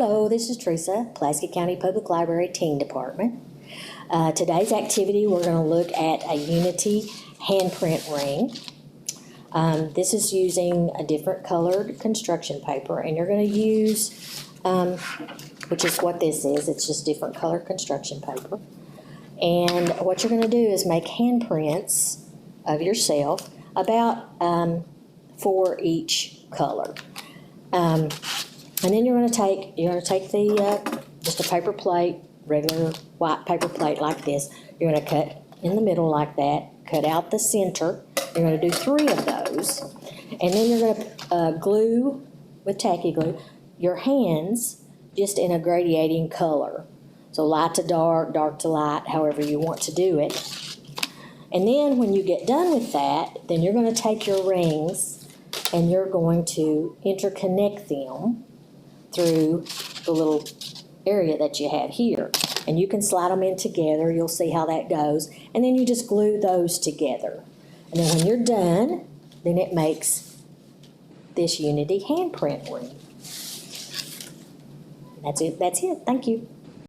Hello, this is Teresa, Pulaski County Public Library Teen Department. Today's activity, we're going to look at a Unity handprint ring. This is using a different colored construction paper, and you're going to use, which is what this is, it's just different colored construction paper. And what you're going to do is make handprints of yourself about 4 each color. And then you're going to take the just a paper plate, regular white paper plate like this. You're going to cut in the middle like that, cut out the center. You're going to do 3 of those, and then you're going to glue with tacky glue your hands just in a gradiating color. So light to dark, dark to light, however you want to do it. And then when you get done with that, then you're going to take your rings and you're going to interconnect them through the little area that you had here. And you can slide them in together. You'll see how that goes. And then you just glue those together. And then when you're done, then it makes this Unity handprint ring. That's it. Thank you.